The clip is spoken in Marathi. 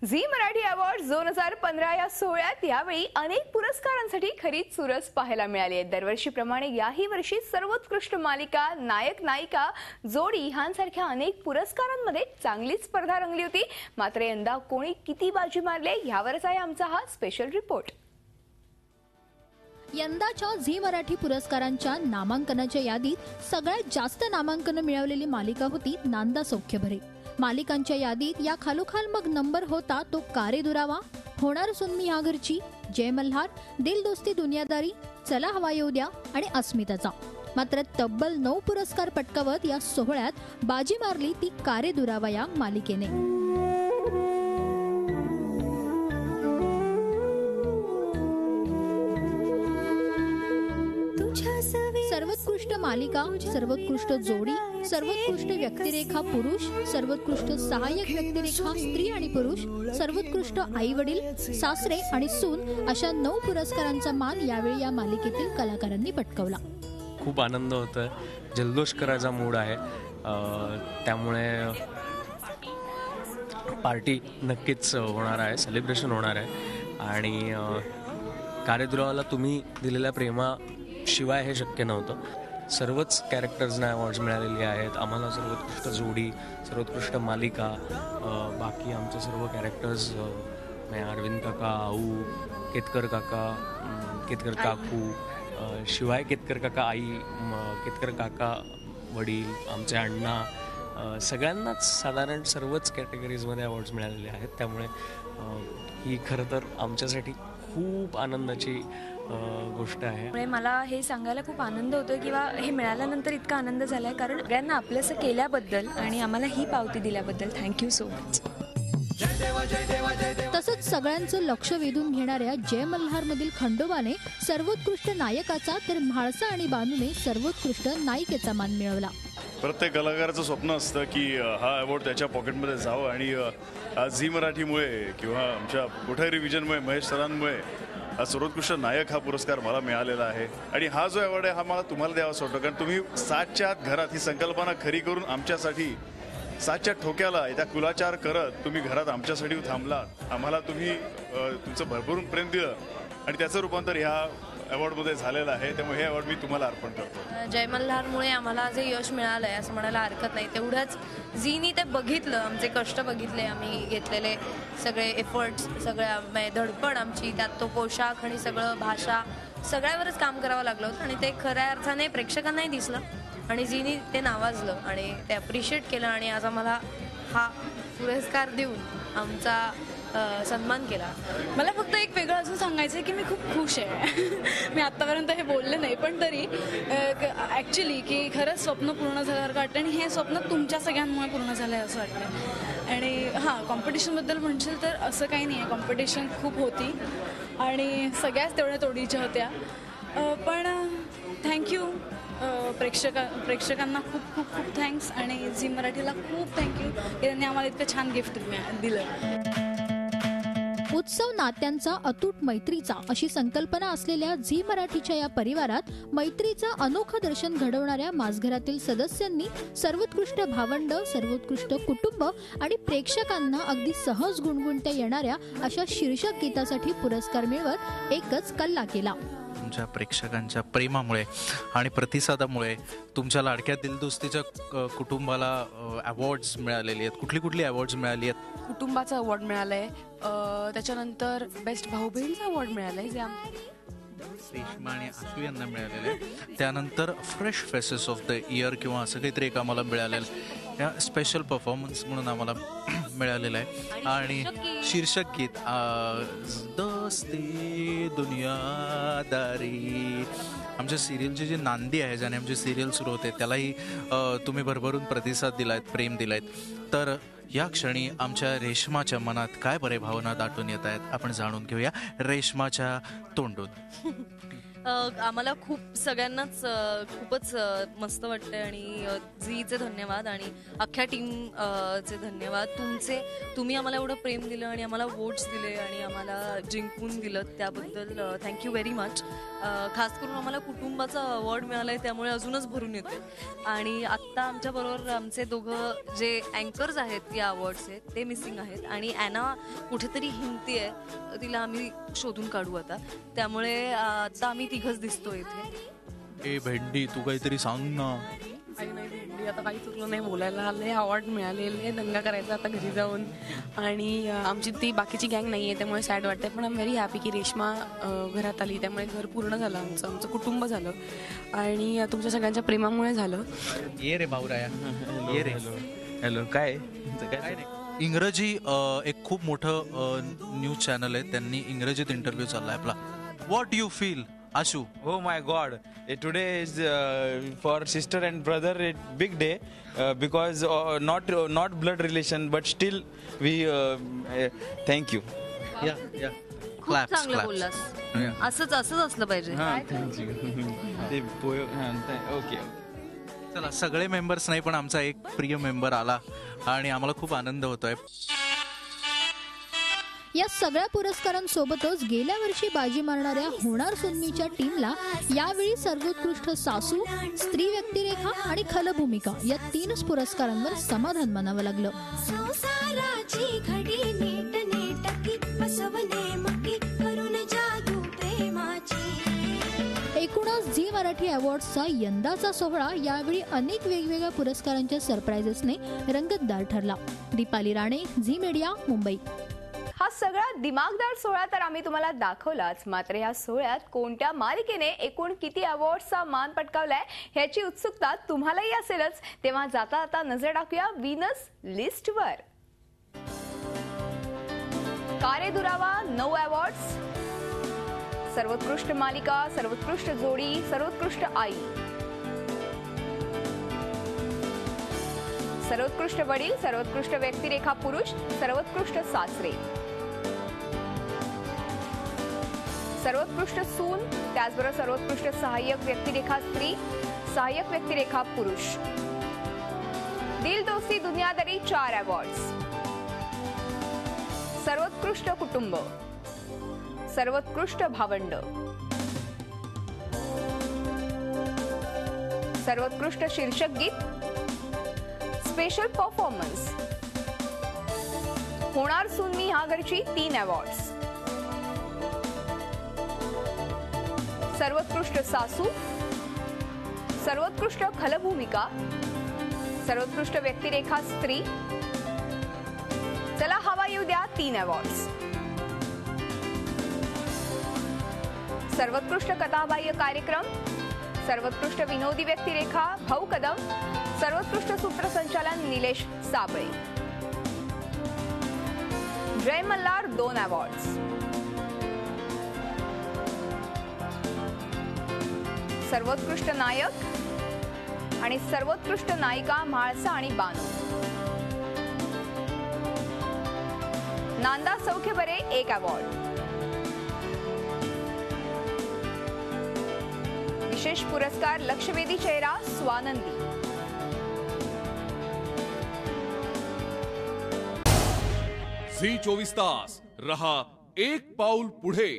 झी मराठी अवॉर्ड्स 2015 या सोहळ्यात यावेळी अनेक पुरस्कारांसाठी खरीच चुरस पाहायला मिळाली आहे। दरवर्षीप्रमाणे याही वर्षी सर्वोत्कृष्ट मालिका, नायक नायिका, जोडी ह्यांसारख्या अनेक पुरस्कारांमध्ये चांगली स्पर्धा रंगली होती। मात्र यंदा कोणी किती बाजी मारले यावरच आहे आमचा हा स्पेशल रिपोर्ट। यंदाच्या झी मराठी पुरस्कारांच्या नामांकनाच्या यादीत सगळ्यात जास्त नामांकन मिळवलेली मालिका होती नांदा सौख्यभरे। मालिकांच्या यादीत या खालोखाल मग नंबर होता तो कारे दुरावा, होणार सुन्नी ह्या घरची, जय मल्हार, दिल दोस्ती दुनियादारी, चला हवा येऊ द्या आणि अस्मिताचा। मात्र तब्बल 9 पुरस्कार पटकावत या सोहळ्यात बाजी मारली ती कारे दुरावा या मालिकेने। सर्वोत्कृष्ट मालिका, सर्वोत्कृष्ट जोडी, सर्वोत्कृष्ट व्यक्तिरेखा पुरुष, सर्वोत्कृष्ट सहाय्यक व्यक्तिरेखा स्त्री आणि पुरुष, सर्वोत्कृष्ट आई वडील, सासरे आणि सून अशा 9 पुरस्कारांचा मान यावेळी या मालिकेतील कलाकारांनी पटकावला। खूप आनंद होतोय, जल्लोष करायचा मूड आहे, त्यामुळे पार्टी नक्कीच होणार आहे, सेलिब्रेशन होणार आहे। आणि कारे दुरावाला तुम्ही दिलेल्या प्रेमाशिवाय हे शक्य नव्हतं। सर्वच कॅरेक्टर्सना अवॉर्ड्स मिळालेले आहेत। आम्हाला सर्वोत्कृष्ट जोडी, सर्वोत्कृष्ट मालिका, बाकी आमचे सर्व कॅरेक्टर्स, अरविंद काका, आऊ, केतकर काका, केतकर काकू, शिवाय केतकर काका आई, केतकर काका वडील, आमचे अण्णा, सगळ्यांनाच साधारण सर्वच कॅटेगरीजमध्ये अवॉर्ड्स मिळालेले आहेत। त्यामुळे ही खरं तर आमच्यासाठी खूप आनंदाची गोष्ट आहे। मला हे सांगायला खूप आनंद होतो किंवा हे मिळाल्यानंतर इतका आनंद झाला आहे, कारण सगळ्यांना आपलंसं केल्याबद्दल आणि आम्हाला ही पावती दिल्याबद्दल थँक्यू सो मच। तसंच सगळ्यांचं लक्ष वेधून घेणाऱ्या जय मल्हार मधील खंडोबाने सर्वोत्कृष्ट नायकाचा, तर म्हाळसा आणि बानूने सर्वोत्कृष्ट नायिकेचा मान मिळवला। प्रत्येक कलाकाराचं स्वप्न असतं की हा अवॉर्ड त्याच्या पॉकेटमध्ये जावं, आणि झी मराठीमुळे किंवा आमच्या कोठारी विजनमुळे, महेश सरांमुळे सर्वोत्कृष्ट नायक हा पुरस्कार मला मिळालेला आहे। आणि हा जो अवॉर्ड आहे हा मला तुम्हाला द्यावासा वाटतो, कारण तुम्ही 7च्या आत घरात ही संकल्पना खरी करून आमच्यासाठी 7च्या ठोक्याला त्या कुलाचार करत तुम्ही घरात आमच्यासाठी थांबलात। आम्हाला तुम्ही तुमचं भरभरून प्रेम दिलं आणि त्याचं रूपांतर ह्या अवॉर्डमध्ये झालेलं आहे। त्यामुळे हे अवॉर्ड मी तुम्हाला अर्पण करतो। जय मल्हारमुळे आम्हाला जे यश मिळालं आहे असं म्हणायला हरकत नाही। तेवढंच झीनी ते बघितलं, आमचे कष्ट बघितले, आम्ही घेतलेले सगळे एफर्ट्स, सगळ्या धडपड आमची, त्यात तो पोशाख आणि सगळं भाषा, सगळ्यावरच काम करावं लागलं होतं आणि ते खऱ्या अर्थाने प्रेक्षकांनाही दिसलं आणि झीनी ते नावाजलं आणि ते अप्रिशिएट केलं आणि आज आम्हाला हा पुरस्कार देऊन आमचा सन्मान केला। मला फक्त एक वेगळं असं सांगायचं आहे की मी खूप खुश आहे। मी आत्तापर्यंत हे बोलले नाही, पण तरी ॲक्च्युली की खरंच स्वप्न पूर्ण झाल्यासारखं वाटतं आणि हे स्वप्न तुमच्या सगळ्यांमुळे पूर्ण झालं आहे असं वाटतं। आणि हां, कॉम्पिटिशनबद्दल म्हणशील तर असं काही नाही आहे, कॉम्पिटिशन खूप होती आणि सगळ्याच तेवढ्या तोडीच्या होत्या, पण थँक्यू प्रेक्षकांना खूप खूप खूप थँक्स आणि झी मराठीला खूप थँक्यू की त्यांनी आम्हाला इतकं छान गिफ्ट दिलं। उत्सव नात्यांचा, अतूट मैत्रीचा अशी संकल्पना असलेल्या झी मराठीच्या या परिवारात मैत्रीचं अनोखं दर्शन घडवणाऱ्या माझघरातील सदस्यांनी सर्वोत्कृष्ट भावंड, सर्वोत्कृष्ट कुटुंब आणि प्रेक्षकांना अगदी सहज गुणगुणता येणाऱ्या अशा शीर्षक गीतासाठी पुरस्कार मिळवत एकच कल्ला केला। तुमच्या प्रेक्षकांच्या प्रेमामुळे आणि प्रतिसादामुळे तुमच्या लाडक्या दिलदोस्तीच्या कुटुंबाला अवॉर्ड्स मिळालेली आहेत। कुठली अवॉर्ड्स मिळाली आहेत? कुटुंबाचा अवॉर्ड मिळाला आहे, त्याच्यानंतर बेस्ट भाऊ बहीणचा अवॉर्ड मिळाला आहे, जे रेश्मा आणि आशू यांना मिळालेलं आहे। त्यानंतर fresh faces of the year किंवा असं काहीतरी एक आम्हाला मिळालेलं आहे, या स्पेशल परफॉर्मन्स म्हणून आम्हाला मिळालेलं आहे। आणि शीर्षक गीत दोस्ती दुनियादारी, आमच्या सिरियलची जी नांदी आहे, ज्याने आमची सिरियल सुरू होते, त्यालाही तुम्ही भरभरून प्रतिसाद दिलायत, प्रेम दिलायत। तर या क्षणी आमच्या रेश्माच्या मनात काय बरे भावना दाटून येत आहेत आपण जाणून घेऊया रेश्माच्या तोंडून। आम्हाला खूप सगळ्यांनाच खूपच मस्त वाटतंय आणि झीचे धन्यवाद आणि अख्ख्या टीम चे धन्यवाद. तुम्ही आम्हाला एवढं प्रेम दिलं आणि आम्हाला वोट्स दिले आणि आम्हाला जिंकून दिलं त्याबद्दल थँक्यू व्हेरी मच. खास करून आम्हाला कुटुंबाचा अवॉर्ड मिळालाय त्यामुळे अजूनच भरून येते. आणि आत्ता आमच्याबरोबर आमचे दोघं जे अँकर्स आहेत या अवॉर्डचे ते मिसिंग आहेत आणि ॲना कुठेतरी हिंडतीये, तिला आम्ही शोधून काढू आता. त्यामुळे आता आम्ही तिघच दिसतो इथे. ए भेंडी तू काहीतरी सांग ना. काही नाही भेंडी, आता काही चुकलं नाही बोलायला. आले अवॉर्ड मिळालेले, दंगा करायचा आता घरी जाऊन. आणि आमची ती बाकीची गँग नाही आहे त्यामुळे सॅड वाटते. पण आय एम व्हेरी हॅपी की रेश्मा घरात आली त्यामुळे घर पूर्ण झालं, आमचं कुटुंब झालं आणि तुमच्या सगळ्यांच्या प्रेमामुळे झालं. ये रे भाऊराया, ये रे. हॅलो, काय नाही. इंग्रजी एक खूप मोठं न्यूज चॅनल आहे, त्यांनी इंग्रजीत इंटरव्ह्यू चाललाय आपला. What you feel Ashu? Oh my God! Today is for sister and brother a big day because not blood relation, but still we thank you. Yeah. खूप चांगलं बोललास. असंच असलं पाहिजे. Thank you. Okay. चला, सगळे मेंबर्स नाही पण आमचा एक प्रिय मेंबर आला आणि आम्हाला खूप आनंद होतोय. या सगळ्या पुरस्कारांसोबतच गेल्या वर्षी बाजी मारणाऱ्या होणार सुन्नीच्या टीमला यावेळी सर्वोत्कृष्ट सासू, स्त्री व्यक्तिरेखा आणि खलभूमिका या 3 पुरस्कारांवर समाधान मानावं लागलं. संसाराची घडी नीट नेटकी बसवणे मकी करून जादू प्रेमाची. एकूणच झी मराठी अवॉर्ड्सचा यंदाचा सोहळा यावेळी अनेक वेगवेगळ्या पुरस्कारांच्या सरप्राइजेसने रंगतदार ठरला. दीपाली राणे, झी मीडिया, मुंबई. हा सगळा दिमागदार सोहळा तर आम्ही तुम्हाला दाखवलाच, मात्र या सोहळ्यात कोणत्या मालिकेने एकूण किती अवॉर्ड्सचा मान पटकावलाय ह्याची उत्सुकता तुम्हालाही असेलच. तेव्हा जाता जाता नजर टाकूया विनर्स लिस्टवर. कारेदुरावा 9 अवॉर्ड्स, सर्वोत्कृष्ट मालिका, सर्वोत्कृष्ट जोडी, सर्वोत्कृष्ट आई, सर्वोत्कृष्ट वडील, सर्वोत्कृष्ट व्यक्तिरेखा पुरुष, सर्वोत्कृष्ट सासरे, सर्वोत्कृष्ट सून, त्याचबरोबर सर्वोत्कृष्ट सहाय्यक व्यक्तिरेखा स्त्री, सहाय्यक व्यक्तिरेखा पुरुष. दिल दोस्ती दुनियादारी 4 अवॉर्ड्स, सर्वोत्कृष्ट कुटुंब, सर्वोत्कृष्ट भावंड, सर्वोत्कृष्ट शीर्षक गीत, स्पेशल परफॉर्मन्स. होणार सून मी ह्या घरची 3 अवॉर्ड्स, सर्वोत्कृष्ट सासू, सर्वोत्कृष्ट खलभूमिका, सर्वोत्कृष्ट व्यक्तिरेखा स्त्री. चला हवा येऊ द्या 3 अवॉर्ड्स, सर्वोत्कृष्ट कथाबाह्य कार्यक्रम, सर्वोत्कृष्ट विनोदी व्यक्तिरेखा भाऊ कदम, सर्वोत्कृष्ट सूत्रसंचालन निलेश साबळे. जय मल्हार 2 अवॉर्ड्स, सर्वोत्कृष्ट नायक आणि सर्वोत्कृष्ट नायिका म्हाळसा आणि बानू. नांदा सौख्य बरे 1 अवॉर्ड, विशेष पुरस्कार लक्षवेधी चेहरा स्वानंदी. झी 24 तास रहा एक पाऊल पुढे.